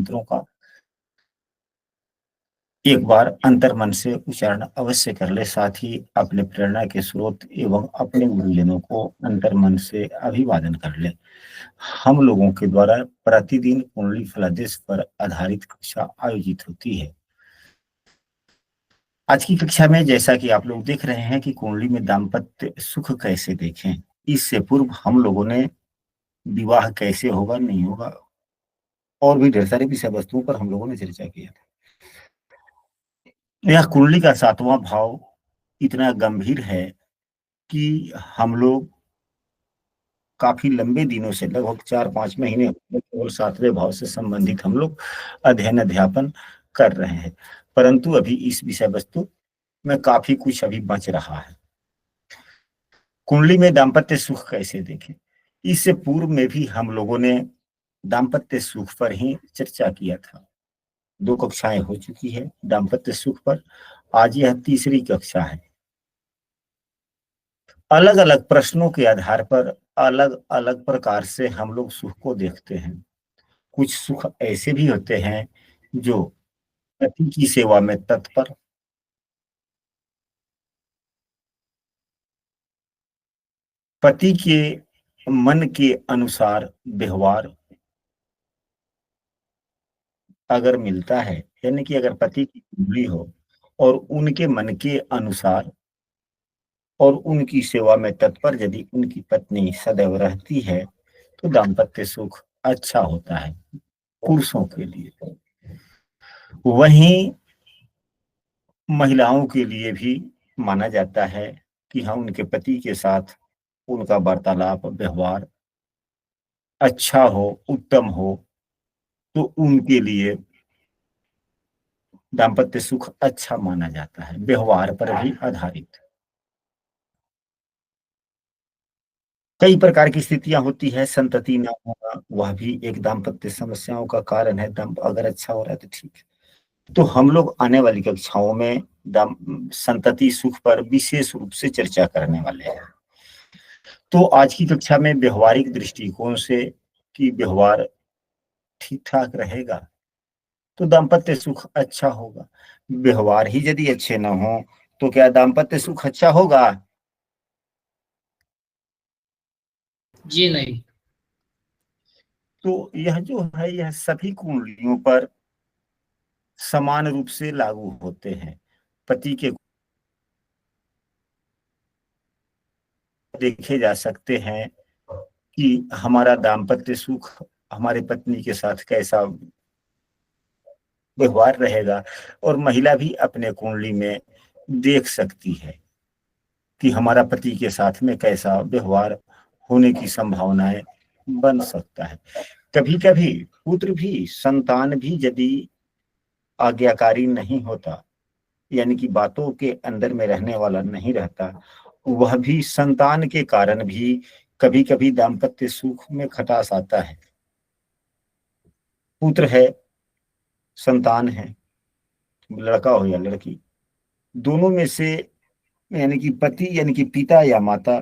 मंत्रों का एक बार अंतर्मन से उच्चारण अवश्य कर ले। साथ ही अपने प्रेरणा के स्रोत एवं अपने गुरुजनों को अंतर्मन से अभिवादन कर ले। हम लोगों के द्वारा प्रतिदिन कुंडली फलादेश पर आधारित कक्षा आयोजित होती है। आज की कक्षा में जैसा कि आप लोग देख रहे हैं कि कुंडली में दाम्पत्य सुख कैसे देखें, इससे पूर्व हम लोगों ने विवाह कैसे होगा नहीं होगा और भी ढेर सारे विषय वस्तुओं पर हम लोगों ने चर्चा किया था। यह कुंडली का 7वां भाव इतना गंभीर है कि हम लोग काफी लंबे दिनों से लगभग 4-5 महीने केवल 7वें भाव से संबंधित हम लोग अध्ययन अध्यापन कर रहे हैं, परंतु अभी इस विषय वस्तु में काफी कुछ अभी बच रहा है। कुंडली में दाम्पत्य सुख कैसे देखें, इससे पूर्व में भी हम लोगों ने दाम्पत्य सुख पर ही चर्चा किया था। 2 कक्षाएं हो चुकी है दाम्पत्य सुख पर, आज यह तीसरी कक्षा है। अलग अलग प्रश्नों के आधार पर अलग अलग प्रकार से हम लोग सुख को देखते हैं। कुछ सुख ऐसे भी होते हैं जो पति की सेवा में तत्पर, पति के मन के अनुसार व्यवहार अगर मिलता है, यानी कि अगर पति की कुंडली हो और उनके मन के अनुसार और उनकी सेवा में तत्पर यदि उनकी पत्नी सदैव रहती है तो दाम्पत्य सुख अच्छा होता है पुरुषों के लिए। वहीं महिलाओं के लिए भी माना जाता है कि हाँ, उनके पति के साथ उनका वार्तालाप व्यवहार अच्छा हो, उत्तम हो, तो उनके लिए दाम्पत्य सुख अच्छा माना जाता है, व्यवहार पर भी आधारित। कई प्रकार की स्थितियां होती है, संतति ना होना वह भी एक दाम्पत्य समस्याओं का कारण है। दाम अगर अच्छा हो रहा है तो ठीक है। तो हम लोग आने वाली कक्षाओं में संतति सुख पर विशेष रूप से चर्चा करने वाले हैं। तो आज की कक्षा में व्यवहारिक दृष्टिकोण से कि व्यवहार ठीक ठाक रहेगा तो दाम्पत्य सुख अच्छा होगा। व्यवहार ही यदि अच्छे न हो तो क्या दाम्पत्य सुख अच्छा होगा? जी नहीं। तो यह जो है यह सभी कुंडलियों पर समान रूप से लागू होते हैं। पति के देखे जा सकते हैं कि हमारा दाम्पत्य सुख हमारे पत्नी के साथ कैसा व्यवहार रहेगा, और महिला भी अपने कुंडली में देख सकती है कि हमारा पति के साथ में कैसा व्यवहार होने की संभावनाएं बन सकता है। कभी कभी पुत्र भी, संतान भी यदि आज्ञाकारी नहीं होता, यानी कि बातों के अंदर में रहने वाला नहीं रहता, वह भी संतान के कारण भी कभी कभी दाम्पत्य सुख में खटास आता है। पुत्र है, संतान है, लड़का हो या लड़की, दोनों में से यानी कि पति यानी कि पिता या माता,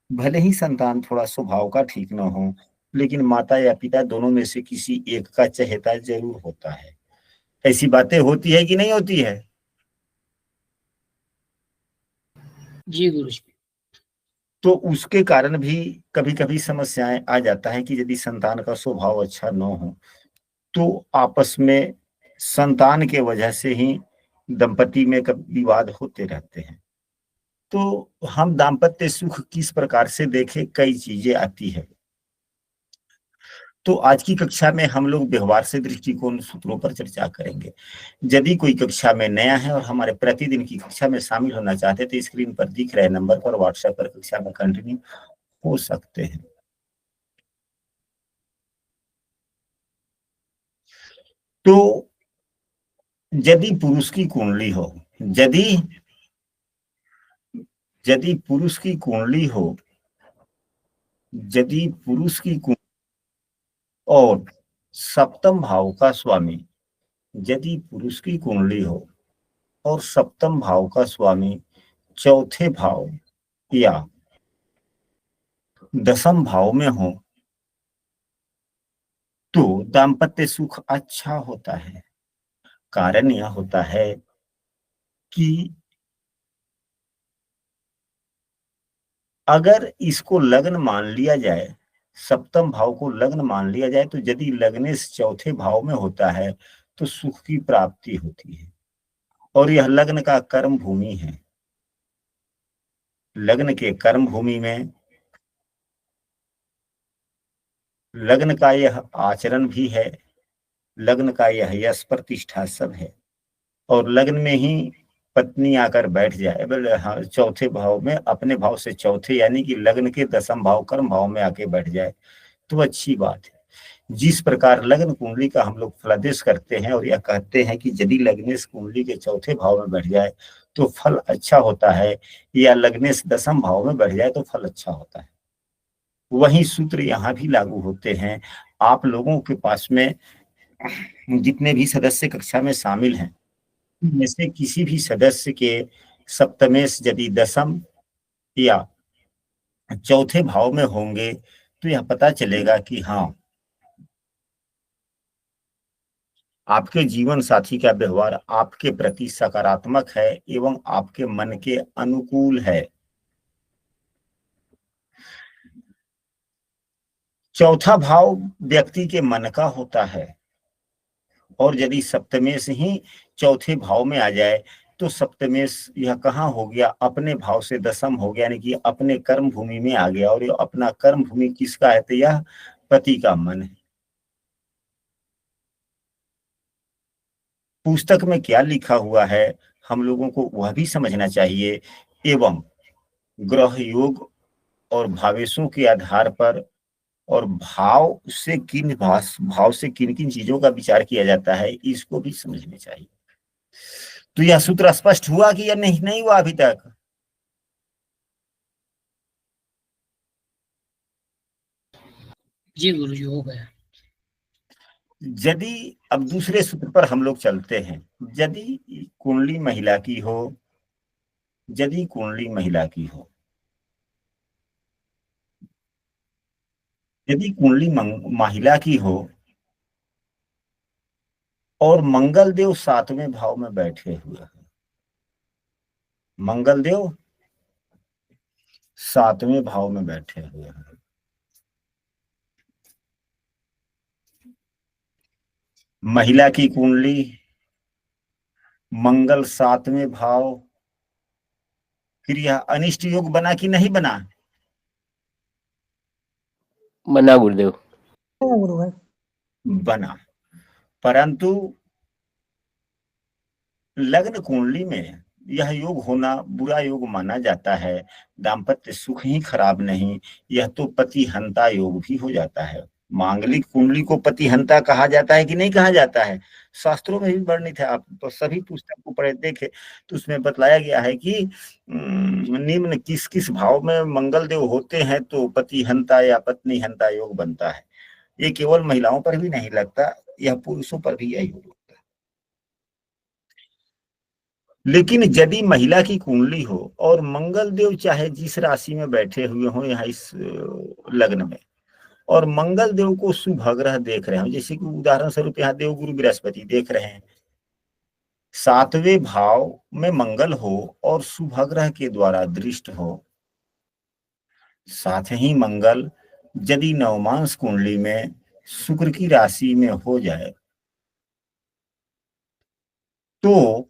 भले ही संतान थोड़ा स्वभाव का ठीक ना हो, लेकिन माता या पिता दोनों में से किसी एक का चहेता जरूर होता है। ऐसी बातें होती है कि नहीं होती है? जी गुरु जी। तो उसके कारण भी कभी कभी समस्याएं आ जाता है कि यदि संतान का स्वभाव अच्छा न हो तो आपस में संतान के वजह से ही दंपति में कभी विवाद होते रहते हैं। तो हम दाम्पत्य सुख किस प्रकार से देखें, कई चीजें आती है। तो आज की कक्षा में हम लोग व्यवहार से दृष्टिकोण सूत्रों पर चर्चा करेंगे। यदि कोई कक्षा में नया है और हमारे प्रतिदिन की कक्षा में शामिल होना चाहते हैं तो स्क्रीन पर दिख रहे नंबर पर व्हाट्सएप पर कक्षा में कंटिन्यू हो सकते हैं। तो यदि पुरुष की कुंडली हो, यदि यदि पुरुष की कुंडली हो, यदि पुरुष की कुंडली और सप्तम भाव का स्वामी, यदि पुरुष की कुंडली हो और सप्तम भाव का स्वामी चौथे भाव या दसम भाव में हो तो दाम्पत्य सुख अच्छा होता है। कारण यह होता है कि अगर इसको लग्न मान लिया जाए, सप्तम भाव को लग्न मान लिया जाए, तो यदि लग्नेश चौथे भाव में होता है तो सुख की प्राप्ति होती है, और यह लग्न का कर्म भूमि है। लग्न के कर्म भूमि में लग्न का यह आचरण भी है, लग्न का यह यश प्रतिष्ठा सब है। और लग्न में ही पत्नी आकर बैठ जाए, बोले हाँ, चौथे भाव में, अपने भाव से चौथे यानी कि लग्न के दसम भाव कर्म भाव में आके बैठ जाए तो अच्छी बात है। जिस प्रकार लग्न कुंडली का हम लोग फलादेश करते हैं और यह कहते हैं कि यदि लग्नेश कुंडली के चौथे भाव में बैठ जाए तो फल अच्छा होता है, या लग्नेश दसम भाव में बैठ जाए तो फल अच्छा होता है, वही सूत्र यहाँ भी लागू होते हैं। आप लोगों के पास में जितने भी सदस्य कक्षा में शामिल हैं, में से किसी भी सदस्य के सप्तमेश यदि दसम या चौथे भाव में होंगे तो यह पता चलेगा कि हाँ, आपके जीवन साथी का व्यवहार आपके प्रति सकारात्मक है एवं आपके मन के अनुकूल है। चौथा भाव व्यक्ति के मन का होता है, और यदि सप्तमेश ही चौथे भाव में आ जाए तो सप्तमेश यह कहाँ हो गया, अपने भाव से दसम हो गया, यानी कि अपने कर्म भूमि में आ गया। और ये अपना कर्म भूमि किसका है, तो यह पति का मन है। पुस्तक में क्या लिखा हुआ है हम लोगों को वह भी समझना चाहिए, एवं ग्रह योग और भावेशों के आधार पर और भाव से किन किन चीजों का विचार किया जाता है, इसको भी समझना चाहिए। तो यह सूत्र स्पष्ट हुआ कि या नहीं, नहीं हुआ अभी तक? जी गुरुजी, हो गया। यदि अब दूसरे सूत्र पर हम लोग चलते हैं, यदि कुंडली महिला की हो, यदि कुंडली महिला की हो, यदि कुंडली महिला की हो और मंगल देव सातवें भाव में बैठे हुए हैं, मंगल देव सातवें भाव में बैठे हुए हैं, महिला की कुंडली मंगल सातवें भाव, फिर यह अनिष्ट योग बना कि नहीं बना? बना गुरुदेव। बना। परंतु लग्न कुंडली में यह योग होना बुरा योग माना जाता है। दाम्पत्य सुख ही खराब नहीं, यह तो पतिहंता योग भी हो जाता है। मांगलिक कुंडली को पतिहंता कहा जाता है कि नहीं कहा जाता है? शास्त्रों में भी वर्णित है, आप तो सभी पुस्तक को पढ़े देखे तो उसमें बतलाया गया है कि निम्न किस किस भाव में मंगल देव होते हैं तो पतिहंता या पत्नीहंता योग बनता है। ये केवल महिलाओं पर भी नहीं लगता, यह पुरुषों पर भी यही होगा। लेकिन यदि महिला की कुंडली हो और मंगल देव चाहे जिस राशि में बैठे हुए हो यहाँ इस लग्न में, और मंगल देव को शुभ ग्रह देख रहे हो, जैसे कि उदाहरण स्वरूप यहाँ देव गुरु बृहस्पति देख रहे हैं, सातवें भाव में मंगल हो और शुभ ग्रह के द्वारा दृष्ट हो, साथ ही मंगल यदि नवमांश कुंडली में शुक्र की राशि में हो जाए तो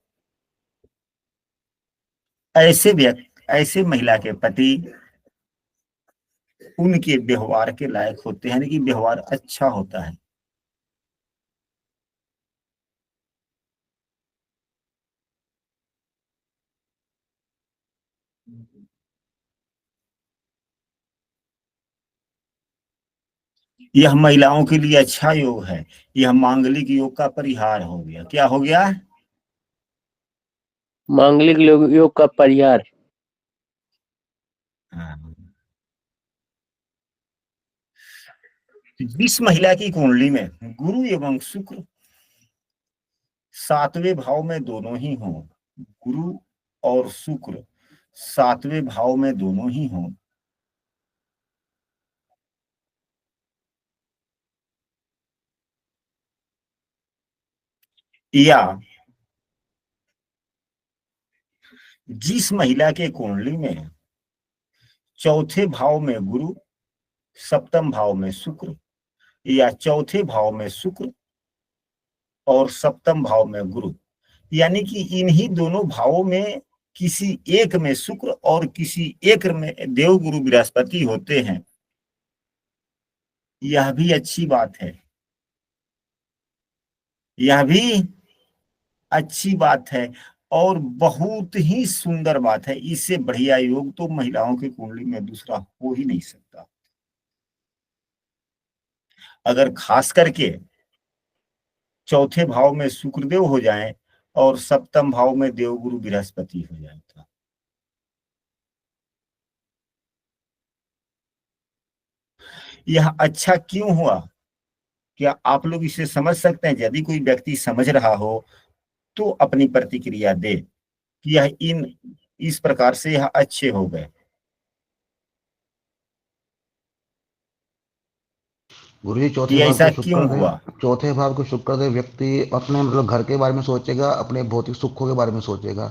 ऐसे महिला के पति उनके व्यवहार के लायक होते हैं, यानी कि व्यवहार अच्छा होता है। यह महिलाओं के लिए अच्छा योग है, यह मांगलिक योग का परिहार हो गया। क्या हो गया? मांगलिक योग का परिहार। हाँ। जिस महिला की कुंडली में गुरु एवं शुक्र सातवें भाव में दोनों ही हों, गुरु और शुक्र सातवें भाव में दोनों ही हों, या जिस महिला के कुंडली में चौथे भाव में गुरु, सप्तम भाव में शुक्र, या चौथे भाव में शुक्र और सप्तम भाव में गुरु, यानी कि इन्हीं दोनों भावों में किसी एक में शुक्र और किसी एक में देव गुरु बृहस्पति होते हैं, यह भी अच्छी बात है, यह भी अच्छी बात है और बहुत ही सुंदर बात है। इससे बढ़िया योग तो महिलाओं की कुंडली में दूसरा हो ही नहीं सकता। अगर खास करके चौथे भाव में शुक्रदेव हो जाएं और सप्तम भाव में देवगुरु बृहस्पति हो जाए तो यह अच्छा क्यों हुआ? क्या आप लोग इसे समझ सकते हैं? यदि कोई व्यक्ति समझ रहा हो तो अपनी प्रतिक्रिया दे कि यह इस प्रकार से यह अच्छे हो गए। गुरुजी कि ऐसा क्यों हुआ? चौथे भाव को शुक्रदेव व्यक्ति अपने मतलब घर के बारे में सोचेगा, अपने भौतिक सुखों के बारे में सोचेगा,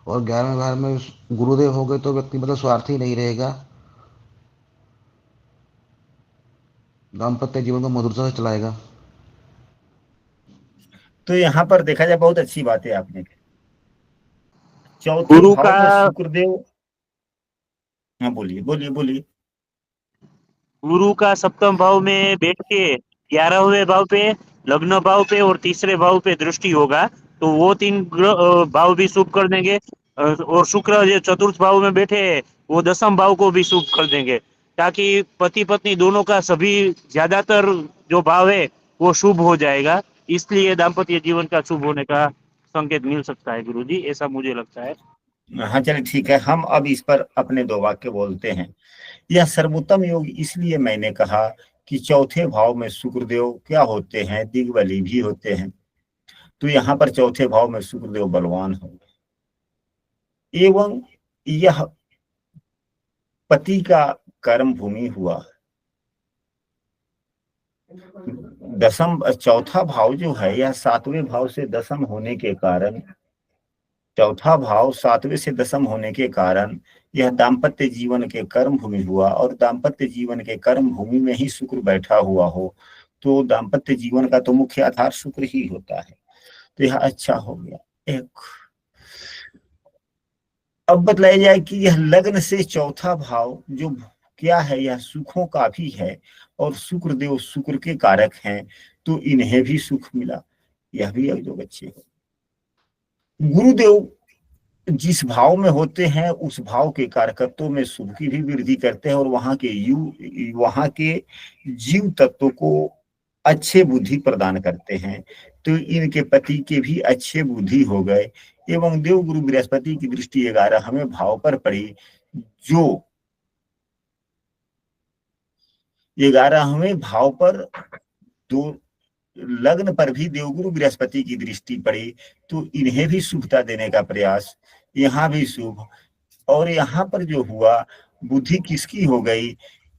और 11वें भाव में गुरुदेव हो गए तो व्यक्ति मतलब स्वार्थी नहीं रहेगा, दाम्पत्य जीवन को मधुरता से चलाएगा। तो यहाँ पर देखा जाए बहुत अच्छी बात है आपने, चौथे भाव में शुक्रदेव, हाँ बोलिए बोलिए बोलिए। गुरु का सप्तम भाव में बैठ के 11वें भाव पे, लग्न भाव पे और तीसरे भाव पे दृष्टि होगा, तो वो तीन भाव भी शुभ कर देंगे। और शुक्र जो चतुर्थ भाव में बैठे हैं वो दसम भाव को भी शुभ कर देंगे, ताकि पति पत्नी दोनों का सभी ज्यादातर जो भाव है वो शुभ हो जाएगा। इसलिए दाम्पत्य जीवन का शुभ होने का संकेत मिल सकता है गुरुजी, ऐसा मुझे लगता है। हाँ चलिए ठीक है, हम अब इस पर अपने दो वाक्य बोलते हैं। यह सर्वोत्तम योग इसलिए मैंने कहा कि चौथे भाव में शुक्रदेव क्या होते हैं, दिग्बली भी होते हैं। तो यहाँ पर चौथे भाव में शुक्रदेव बलवान हो एवं यह पति का कर्म भूमि हुआ। दसम चौथा भाव जो है यह सातवें भाव से दसम होने के कारण, चौथा भाव सातवें से दसम होने के कारण यह दाम्पत्य जीवन के कर्म भूमि हुआ, और दाम्पत्य जीवन के कर्म भूमि में ही शुक्र बैठा हुआ हो तो दाम्पत्य जीवन का तो मुख्य आधार शुक्र ही होता है। तो यह अच्छा हो गया एक। अब बतलाया जाए कि यह लग्न से चौथा भाव जो क्या है, यह सुखों का भी है और शुक्र देव शुक्र के कारक हैं, तो इन्हें भी सुख मिला, यह भी एक जो अच्छे हो। गुरुदेव जिस भाव में होते हैं उस भाव के कारकत्वों में शुभ की भी वृद्धि करते हैं और वहां के जीव तत्वों को अच्छे बुद्धि प्रदान करते हैं। तो इनके पति के भी अच्छे बुद्धि हो गए एवं देव गुरु बृहस्पति की दृष्टि 11वें भाव पर पड़ी, जो 11वें भाव पर दो लग्न पर भी देवगुरु बृहस्पति की दृष्टि पड़ी, तो इन्हें भी शुभता देने का प्रयास, यहाँ भी शुभ। और यहाँ पर जो हुआ बुद्धि किसकी हो गई,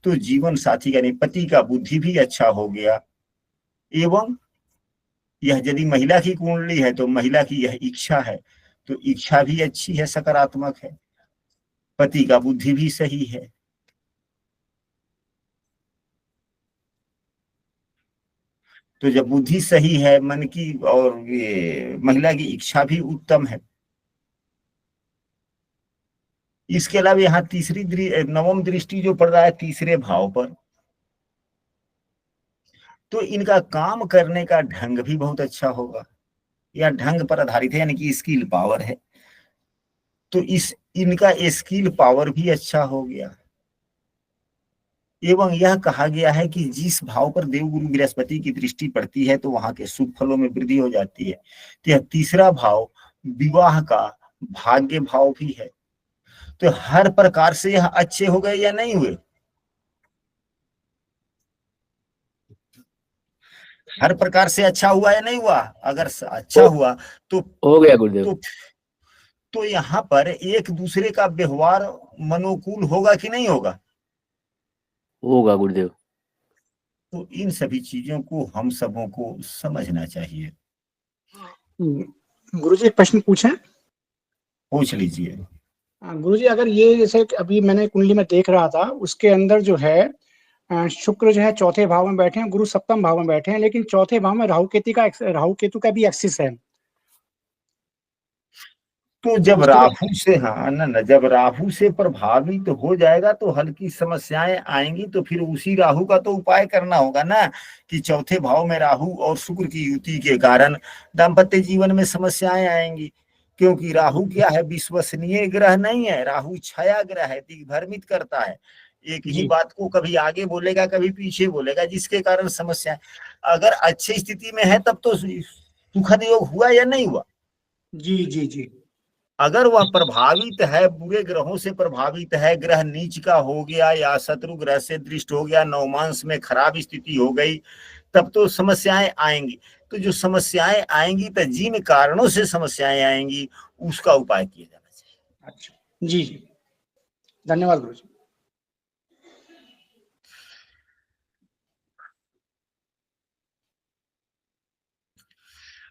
तो जीवन साथी यानी पति का बुद्धि भी अच्छा हो गया। एवं यह यदि महिला की कुंडली है तो महिला की यह इच्छा है, तो इच्छा भी अच्छी है, सकारात्मक है, पति का बुद्धि भी सही है। तो जब बुद्धि सही है मन की और ये महिला की इच्छा भी उत्तम है। इसके अलावा यहाँ नवम दृष्टि जो पड़ रहा है तीसरे भाव पर, तो इनका काम करने का ढंग भी बहुत अच्छा होगा, या ढंग पर आधारित है, यानी कि स्किल पावर है, तो इनका स्किल पावर भी अच्छा हो गया। एवं यह कहा गया है कि जिस भाव पर देवगुरु बृहस्पति की दृष्टि पड़ती है तो वहां के शुभ फलों में वृद्धि हो जाती है। तो यह तीसरा भाव विवाह का भाग्य भाव भी है। तो हर प्रकार से यह अच्छे हो गए या नहीं हुए? हर प्रकार से अच्छा हुआ या नहीं हुआ? अगर अच्छा हुआ तो हो गया गुरुदेव। तो यहाँ पर एक दूसरे का व्यवहार मनोकूल होगा कि नहीं होगा? होगा गुरुदेव। तो इन सभी चीजों को हम सबों को समझना चाहिए। गुरुजी एक प्रश्न पूछें? पूछ लीजिए। गुरुजी अगर ये जैसे कि अभी मैंने कुंडली में देख रहा था, उसके अंदर जो है शुक्र जो है चौथे भाव में बैठे हैं, गुरु सप्तम भाव में बैठे हैं, लेकिन चौथे भाव में राहु केतु का भी एक्सिस है। तो जब उसके बाद राहु से, हाँ ना, जब राहु से प्रभावित हो जाएगा तो हल्की समस्याएं आएंगी, तो फिर उसी राहु का तो उपाय करना होगा ना, कि चौथे भाव में राहु और शुक्र की युति के कारण दाम्पत्य जीवन में समस्याएं आएंगी। क्योंकि राहु क्या है, विश्वसनीय ग्रह नहीं है, राहु छाया ग्रह है, दिग्भ्रमित करता है, एक ही जी बात को कभी आगे बोलेगा कभी पीछे बोलेगा, जिसके कारण समस्या। अगर अच्छी स्थिति में है तब तो सुखद योग हुआ या नहीं हुआ। जी जी जी अगर वह प्रभावित है, बुरे ग्रहों से प्रभावित है, ग्रह नीच का हो गया या शत्रु ग्रह से दृष्ट हो गया, नवमांश में खराब स्थिति हो गई, तब तो समस्याएं आएंगी। तो जो समस्याएं आएंगी, तो जिन कारणों से समस्याएं आएंगी उसका उपाय किया जाना चाहिए। अच्छा जी जी, धन्यवाद गुरुजी।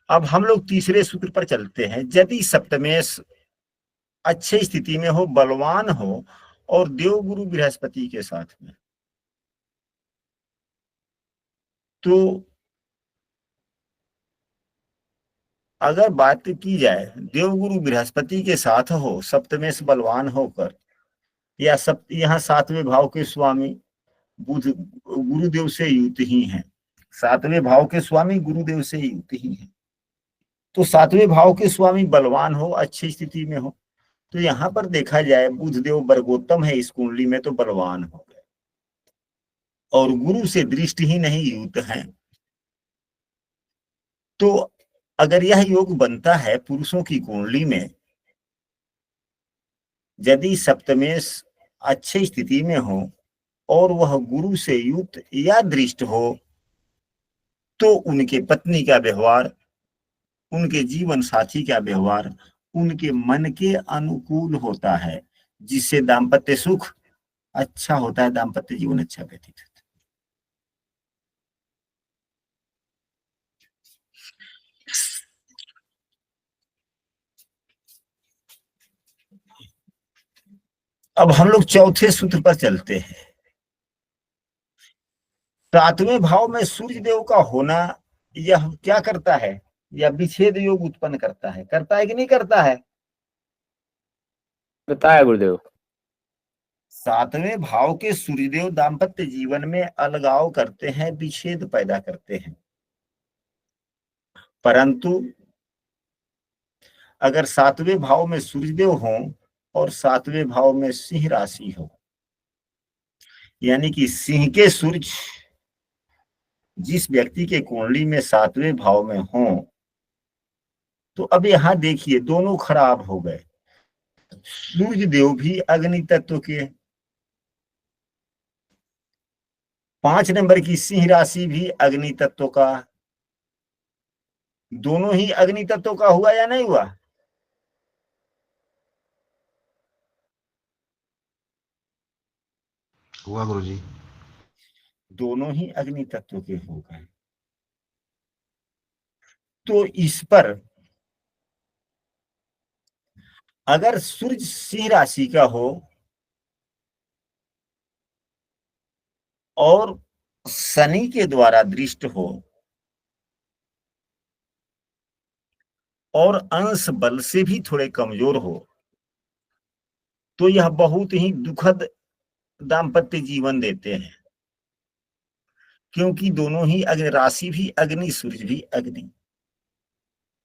अब हम लोग तीसरे सूत्र पर चलते हैं। यदि सप्तमेश अच्छी स्थिति में हो, बलवान हो और देवगुरु बृहस्पति के साथ में, तो अगर बात की जाए देवगुरु बृहस्पति के साथ हो, सप्तमेश बलवान होकर, या यहाँ सातवें भाव के स्वामी बुध गुरुदेव से युक्त ही हैं, सातवें भाव के स्वामी गुरुदेव से युक्त ही हैं, तो सातवें भाव के स्वामी बलवान हो, अच्छी स्थिति में हो, तो यहाँ पर देखा जाए बुधदेव वर्गोत्तम है इस कुंडली में, तो बलवान हो गए और गुरु से दृष्टि ही नहीं युक्त है। तो अगर यह योग बनता है पुरुषों की कुंडली में, यदि सप्तमेश अच्छी स्थिति में हो और वह गुरु से युक्त या दृष्ट हो, तो उनके पत्नी का व्यवहार, उनके जीवन साथी का व्यवहार उनके मन के अनुकूल होता है, जिससे दाम्पत्य सुख अच्छा होता है, दाम्पत्य जीवन अच्छा व्यतीत होता है। अब हम लोग चौथे सूत्र पर चलते हैं। सातवें भाव में सूर्य देव का होना यह क्या करता है, यह विच्छेद योग उत्पन्न करता है कि नहीं करता है? बताया गुरुदेव। सातवें भाव के सूर्यदेव दाम्पत्य जीवन में अलगाव करते हैं, विच्छेद पैदा करते हैं। परंतु अगर सातवें भाव में सूर्यदेव हो और सातवें भाव में सिंह राशि हो, यानी कि सिंह के सूर्य जिस व्यक्ति के कुंडली में सातवें भाव में हो, तो अब यहां देखिए दोनों खराब हो गए। सूर्य देव भी अग्नि तत्व के, 5 नंबर की सिंह राशि भी अग्नि तत्व का, दोनों ही अग्नि तत्व का हुआ या नहीं हुआ? हुआ गुरुजी। दोनों ही अग्नि तत्व के हो गए। तो इस पर अगर सूर्य सिंह राशि का हो और शनि के द्वारा दृष्ट हो और अंश बल से भी थोड़े कमजोर हो, तो यह बहुत ही दुखद दाम्पत्य जीवन देते हैं, क्योंकि दोनों ही अग्नि राशि भी अग्नि, सूर्य भी अग्नि,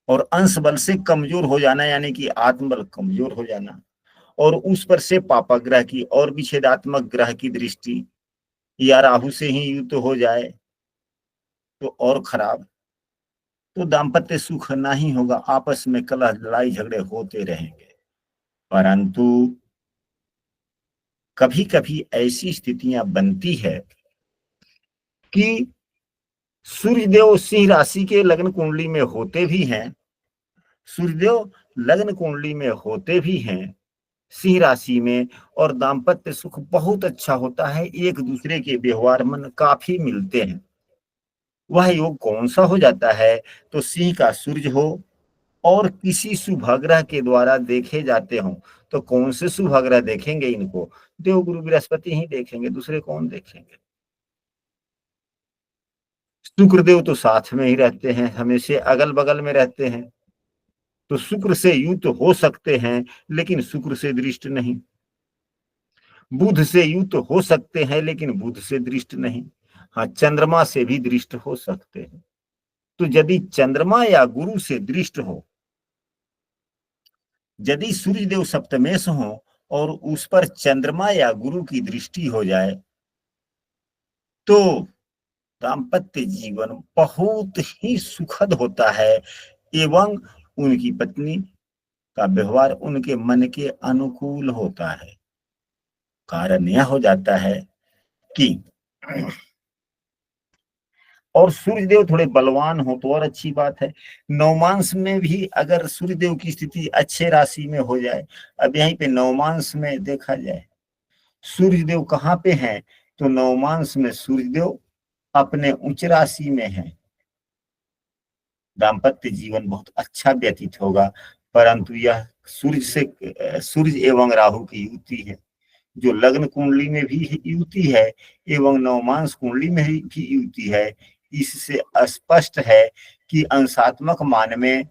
और अंश बल से कमजोर हो जाना यानी कि आत्मबल कमजोर हो जाना, और उस पर से पापाग्रह की और विच्छेदात्मक ग्रह की दृष्टि या राहु से ही युक्त हो जाए तो और खराब। तो दाम्पत्य सुख नहीं होगा, आपस में कलह लड़ाई झगड़े होते रहेंगे। परंतु कभी कभी ऐसी स्थितियां बनती है कि सूर्यदेव सिंह राशि के लग्न कुंडली में होते भी हैं, सूर्यदेव लग्न कुंडली में होते भी हैं सिंह राशि में, और दाम्पत्य सुख बहुत अच्छा होता है, एक दूसरे के व्यवहार मन काफी मिलते हैं। वह योग कौन सा हो जाता है? तो सिंह का सूर्य हो और किसी शुभग्रह के द्वारा देखे जाते हों, तो कौन से शुभग्रह देखेंगे इनको? देवगुरु बृहस्पति ही देखेंगे, दूसरे कौन देखेंगे? शुक्रदेव तो साथ में ही रहते हैं, हमेशा अगल बगल में रहते हैं, तो शुक्र से युक्त हो सकते हैं लेकिन शुक्र से दृष्ट नहीं। बुध से युक्त हो सकते हैं लेकिन बुध से दृष्ट नहीं। हाँ, चंद्रमा से भी दृष्ट हो सकते हैं। तो यदि चंद्रमा या गुरु से दृष्ट हो, यदि सूर्यदेव सप्तमेश हो और उस पर चंद्रमा या गुरु की दृष्टि हो जाए, तो दाम्पत्य जीवन बहुत ही सुखद होता है एवं उनकी पत्नी का व्यवहार उनके मन के अनुकूल होता है। कारण यह हो जाता है कि और सूर्यदेव थोड़े बलवान हो तो और अच्छी बात है। नवमांश में भी अगर सूर्यदेव की स्थिति अच्छे राशि में हो जाए, अब यहीं पे नवमांश में देखा जाए सूर्यदेव कहाँ पे हैं, तो नवमांश में सूर्यदेव अपने उच्च राशि में हैं। दाम्पत्य जीवन बहुत अच्छा व्यतीत होगा, परंतु यह सूर्य एवं राहु की युति है, जो लग्न कुंडली में भी युति है एवं नवमांश कुंडली में भी युति है। इससे स्पष्ट है कि अंशात्मक मान में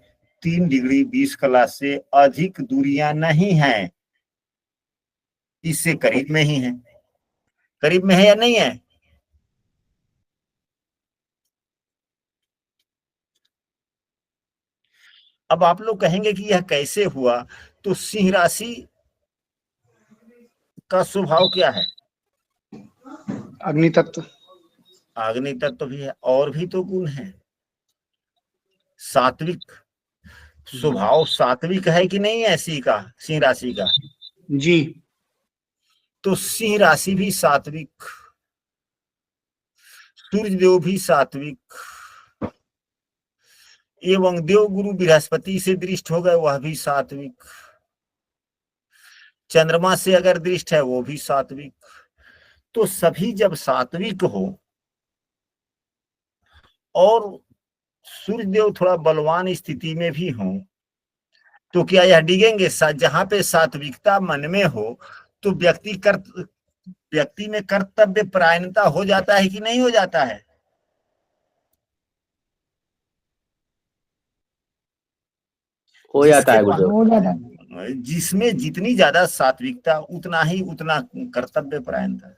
3 डिग्री 20 कला से अधिक दूरियां नहीं हैं, इससे करीब में ही है। करीब में है या नहीं है? अब आप लोग कहेंगे कि यह कैसे हुआ, तो सिंह राशि का स्वभाव क्या है? अग्नि तत्व। अग्नि तत्व भी है, और भी तो गुण है। सात्विक स्वभाव सात्विक है कि नहीं है सिंह राशि का? जी। तो सिंह राशि भी सात्विक, सूर्यदेव भी सात्विक एवं देवगुरु बृहस्पति से दृष्ट हो गए, वह भी सात्विक। चंद्रमा से अगर दृष्ट है वो भी सात्विक। तो सभी जब सात्विक हो और सूर्यदेव थोड़ा बलवान स्थिति में भी हो, तो क्या यह डिगेंगे? जहां पे सात्विकता मन में हो तो व्यक्ति में कर्तव्य परायणता हो जाता है कि नहीं हो जाता है? हो जाता है गुरुदेव। जिसमें जितनी ज्यादा सात्विकता उतना कर्तव्य परायणता।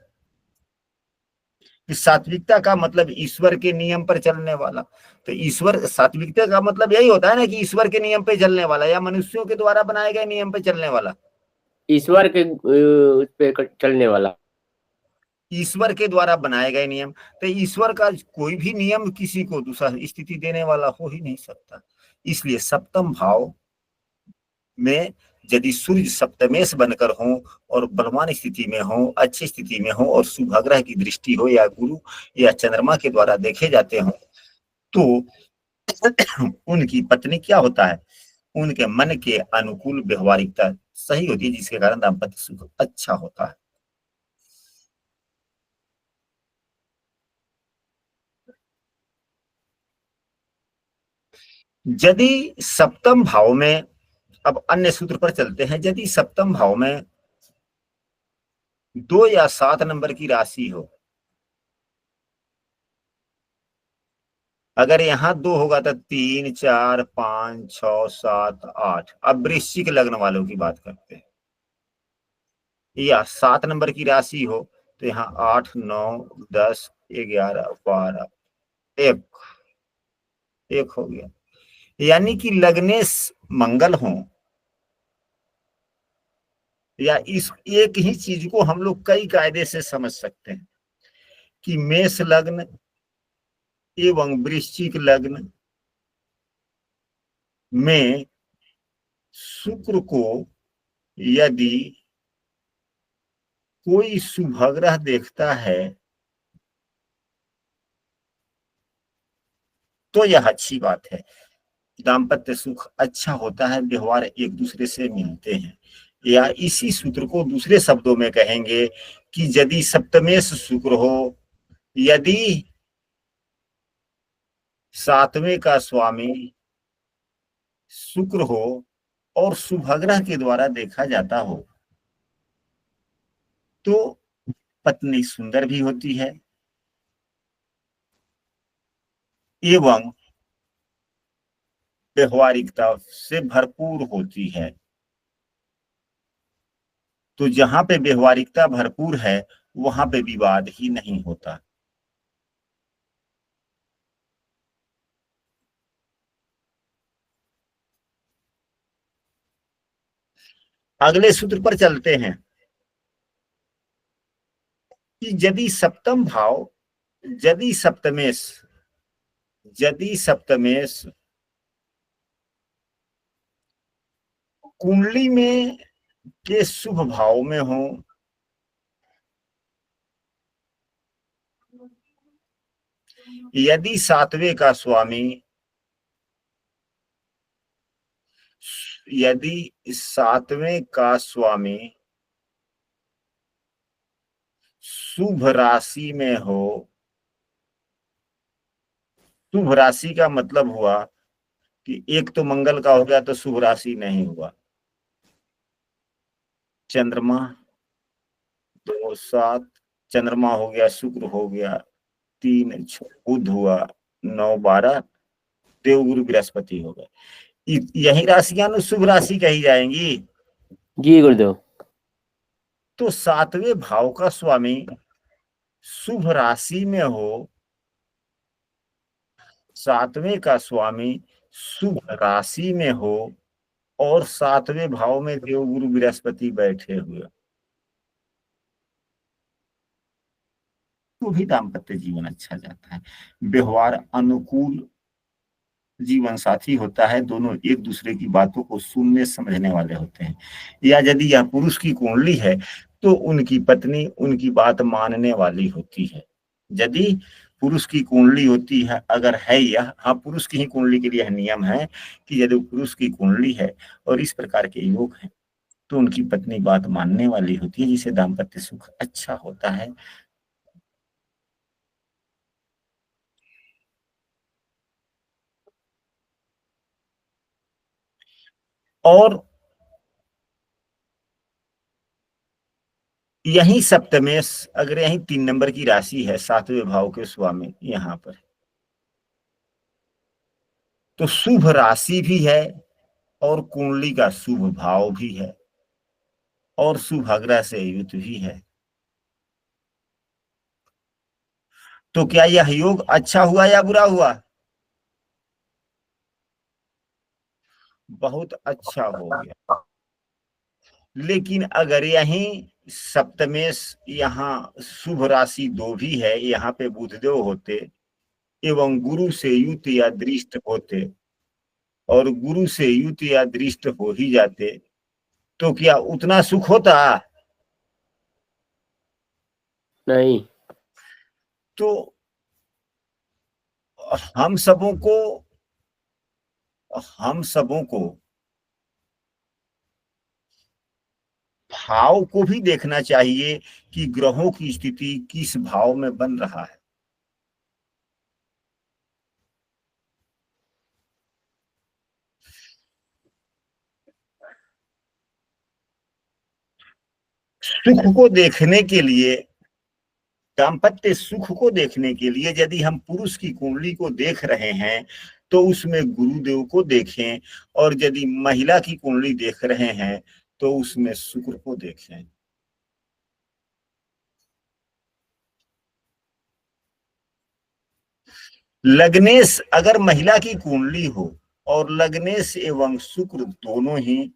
सात्विकता का मतलब ईश्वर के नियम पर चलने वाला। तो ईश्वर सात्विकता का मतलब यही होता है ना कि ईश्वर के नियम पे चलने वाला या मनुष्यों के द्वारा बनाए गए नियम पे चलने वाला। ईश्वर के उस पे चलने वाला। ईश्वर के द्वारा बनाए गए नियम। तो ईश्वर का कोई भी नियम किसी को दूसरा स्थिति देने वाला हो ही नहीं सकता। इसलिए सप्तम भाव में यदि सूर्य सप्तमेश बनकर हो और बलवान स्थिति में हो, अच्छी स्थिति में हो और शुभग्रह की दृष्टि हो या गुरु या चंद्रमा के द्वारा देखे जाते हो, तो उनकी पत्नी क्या होता है, उनके मन के अनुकूल व्यवहारिकता सही होती है, जिसके कारण दाम्पत्य सुख अच्छा होता है। यदि सप्तम भाव में, अब अन्य सूत्र पर चलते हैं, यदि सप्तम भाव में 2 या 7 नंबर की राशि हो, अगर यहाँ 2 होगा तो 3, 4, 5, 6, 7, 8। अब वृश्चिक लग्न वालों की बात करते हैं, या 7 नंबर की राशि हो तो यहाँ 8, 9, 10, 11, 12, 1 हो गया। यानी कि लग्नेश मंगल हो, या इस एक ही चीज को हम लोग कई कायदे से समझ सकते हैं कि मेष लग्न एवं वृश्चिक लग्न में शुक्र को यदि कोई शुभग्रह देखता है तो यह अच्छी बात है, दाम्पत्य सुख अच्छा होता है, व्यवहार एक दूसरे से मिलते हैं। या इसी सूत्र को दूसरे शब्दों में कहेंगे कि यदि सप्तमेश शुक्र हो, यदि 7वें का स्वामी शुक्र हो और शुभग्रह के द्वारा देखा जाता हो तो पत्नी सुंदर भी होती है एवं व्यवहारिकता से भरपूर होती है। तो जहां पे व्यवहारिकता भरपूर है वहां पे विवाद ही नहीं होता। अगले सूत्र पर चलते हैं कि यदि सप्तमेश यदि सप्तमेश कुंडली में के शुभ भाव में हो यदि सातवें का स्वामी शुभ राशि में हो, शुभ राशि का मतलब हुआ कि एक तो मंगल का हो गया तो शुभ राशि नहीं हुआ, चंद्रमा 2 7 चंद्रमा हो गया, शुक्र हो गया 3 6 बुध हुआ 9 12 देवगुरु बृहस्पति हो गए। यही राशियां ना शुभ राशि कही जाएंगी। जी गुरुदेव। तो सातवें भाव का स्वामी शुभ राशि में हो, सातवें का स्वामी शुभ राशि में हो और सातवें भाव में देवगुरु बृहस्पति बैठे हुए तो भी दाम्पत्य जीवन अच्छा जाता है। व्यवहार अनुकूल जीवन साथी होता है, दोनों एक दूसरे की बातों को सुनने समझने वाले होते हैं। या यदि यह पुरुष की कुंडली है तो उनकी पत्नी उनकी बात मानने वाली होती है। यदि पुरुष की कुंडली होती है, अगर है यह, हाँ पुरुष की ही कुंडली के लिए यह नियम है कि यदि पुरुष की कुंडली है और इस प्रकार के योग हैं तो उनकी पत्नी बात मानने वाली होती है, जिससे दाम्पत्य सुख अच्छा होता है। और यही सप्तमेश अगर यही 3 नंबर की राशि है सातवें भाव के स्वामी यहाँ पर, तो शुभ राशि भी है और कुंडली का शुभ भाव भी है और शुभाग्रह से युक्त भी है। तो क्या यह योग अच्छा हुआ या बुरा हुआ? बहुत अच्छा हो गया। लेकिन अगर यही सप्तमेश यहाँ शुभ राशि 2 भी है, यहाँ पे बुधदेव होते एवं गुरु से युत या दृष्ट होते और गुरु से युत या दृष्ट हो ही जाते तो क्या उतना सुख होता? नहीं। तो हम सबों को भाव को भी देखना चाहिए कि ग्रहों की स्थिति किस भाव में बन रहा है। सुख को देखने के लिए, दाम्पत्य सुख को देखने के लिए यदि हम पुरुष की कुंडली को देख रहे हैं तो उसमें गुरुदेव को देखें, और यदि महिला की कुंडली देख रहे हैं तो उसमें शुक्र को देखें। लग्नेश अगर महिला की कुंडली हो और लग्नेश एवं शुक्र दोनों ही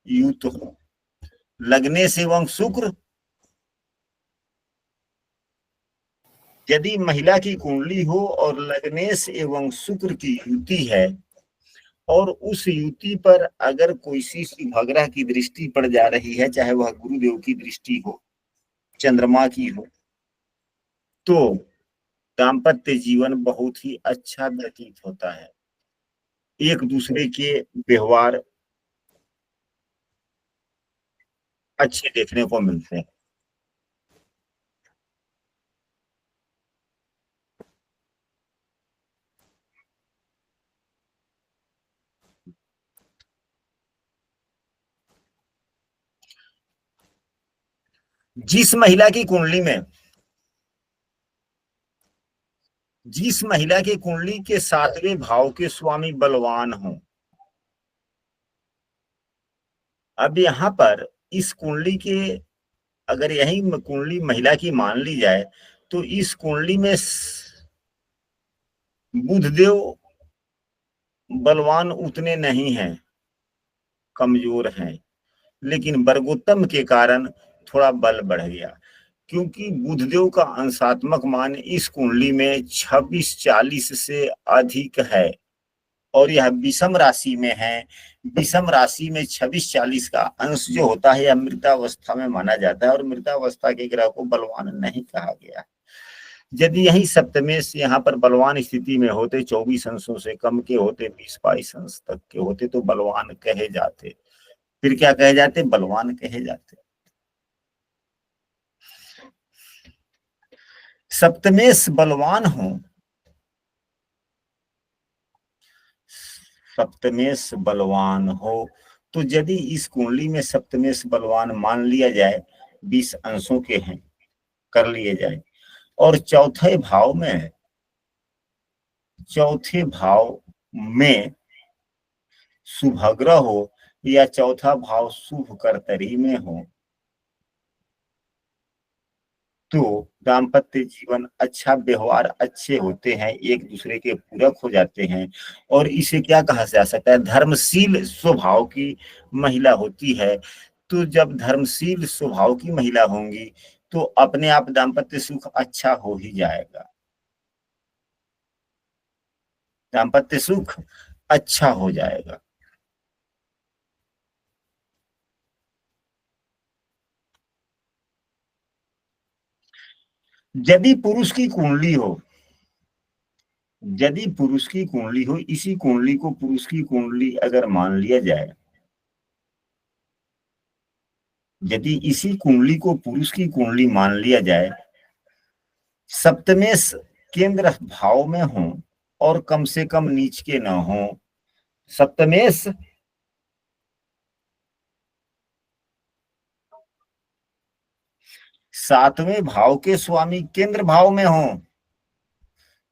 युत हो, लग्नेश एवं शुक्र, यदि महिला की कुंडली हो और लग्नेश एवं शुक्र की युति है और उस युति पर अगर कोई सी शुभग्रह की दृष्टि पड़ जा रही है, चाहे वह गुरुदेव की दृष्टि हो, चंद्रमा की हो, तो दाम्पत्य जीवन बहुत ही अच्छा व्यतीत होता है। एक दूसरे के व्यवहार अच्छे देखने को मिलते हैं। जिस महिला की कुंडली में, जिस महिला के कुंडली के 7वें भाव के स्वामी बलवान हो, अब यहाँ पर इस कुंडली के, अगर यही कुंडली महिला की मान ली जाए तो इस कुंडली में बुधदेव बलवान उतने नहीं हैं, कमजोर हैं, लेकिन वर्गोत्तम के कारण थोड़ा बल बढ़ गया, क्योंकि बुधदेव का अंशात्मक मान इस कुंडली में 26-40 से अधिक है और यह विषम राशि में है। विषम राशि में 26-40 का अंश जो होता है यह मृतावस्था में माना जाता है और मृतावस्था के ग्रह को बलवान नहीं कहा गया। यदि यही सप्तमेश यहाँ पर बलवान स्थिति में होते, 24 अंशों से कम के होते, 20-22 अंश तक के होते तो बलवान कहे जाते। फिर क्या कहे जाते? बलवान कहे जाते। सप्तमेश बलवान हो, सप्तमेश बलवान हो तो यदि इस कुंडली में सप्तमेश बलवान मान लिया जाए, 20 अंशों के हैं, कर लिए जाए, और चौथे भाव में, चौथे भाव में शुभग्रह हो या चौथा भाव शुभ कर्तरी में हो तो दाम्पत्य जीवन अच्छा, व्यवहार अच्छे होते हैं, एक दूसरे के पूरक हो जाते हैं। और इसे क्या कहा जा सकता है? धर्मशील स्वभाव की महिला होती है। तो जब धर्मशील स्वभाव की महिला होंगी तो अपने आप दाम्पत्य सुख अच्छा हो ही जाएगा, दाम्पत्य सुख अच्छा हो जाएगा। यदि पुरुष की कुंडली हो, यदि पुरुष की कुंडली हो, इसी कुंडली को पुरुष की कुंडली अगर मान लिया जाए, यदि इसी कुंडली को पुरुष की कुंडली मान लिया जाए, सप्तमेश केंद्र भाव में हो और कम से कम नीच के न हो, सप्तमेश सातवें भाव के स्वामी केंद्र भाव में हो,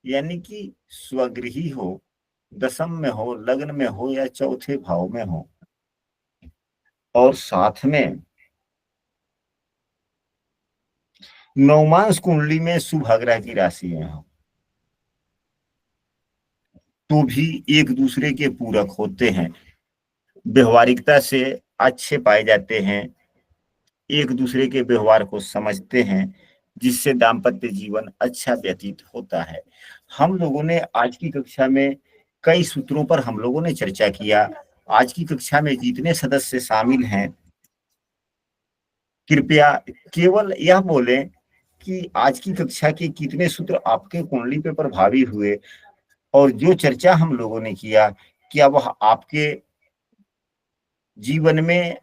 यानी कि स्वगृही हो, दशम में हो, लग्न में हो या चौथे भाव में हो, और साथ में नवमांश कुंडली में शुभग्रह की राशि में हो, तो भी एक दूसरे के पूरक होते हैं, व्यवहारिकता से अच्छे पाए जाते हैं, एक दूसरे के व्यवहार को समझते हैं, जिससे दाम्पत्य जीवन अच्छा व्यतीत होता है। हम लोगों ने आज की कक्षा में कई सूत्रों पर हम लोगों ने चर्चा किया। आज की कक्षा में जितने सदस्य शामिल हैं, कृपया केवल यह बोलें कि आज की कक्षा के कितने सूत्र आपके कुंडली पे प्रभावी हुए और जो चर्चा हम लोगों ने किया, क्या वह आपके जीवन में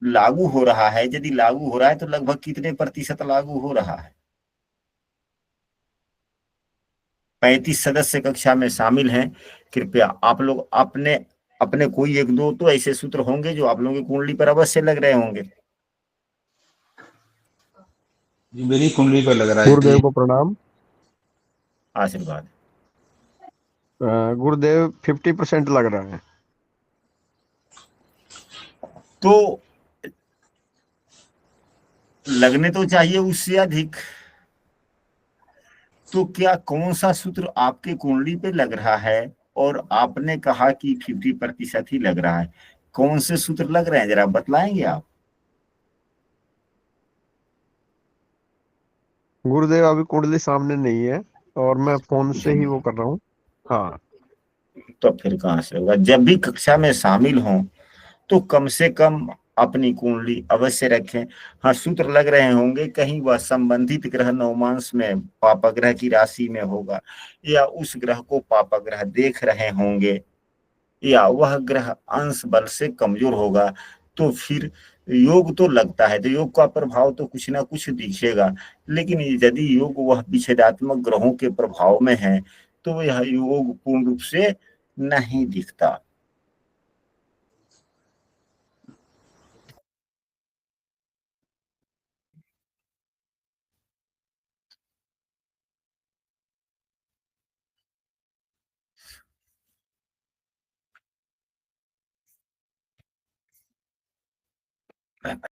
लागू हो रहा है? यदि लागू हो रहा है तो लगभग कितने प्रतिशत लागू हो रहा है? 35 सदस्य कक्षा में शामिल हैं। कृपया आप लोग अपने अपने कोई एक दो तो ऐसे सूत्र होंगे जो आप लोगों की कुंडली पर अवश्य लग रहे होंगे। जी मेरी कुंडली पर लग रहा है गुरुदेव को प्रणाम। आशीर्वाद। गुरुदेव 50% लग रहा है। तो लगने तो चाहिए उससे अधिक। तो क्या कौन सा सूत्र आपके कुंडली पे लग रहा है? और आपने कहा कि 50% ही लग रहा है, कौन से सूत्र लग रहे हैं जरा बतलाएंगे आप? गुरुदेव अभी कुंडली सामने नहीं है और मैं फोन से ही वो कर रहा हूँ। हाँ, तो फिर कहाँ से होगा? जब भी कक्षा में शामिल हों तो कम से कम अपनी कुंडली अवश्य रखें। हाँ, सूत्र लग रहे होंगे, कहीं वह संबंधित ग्रह नवमांश में पापग्रह की राशि में होगा या उस ग्रह को पापग्रह देख रहे होंगे या वह ग्रह अंश बल से कमजोर होगा, तो फिर योग तो लगता है, तो योग का प्रभाव तो कुछ ना कुछ दिखेगा। लेकिन यदि योग वह विच्छेदात्मक ग्रहों के प्रभाव में है तो यह योग पूर्ण रूप से नहीं दिखता। बाय।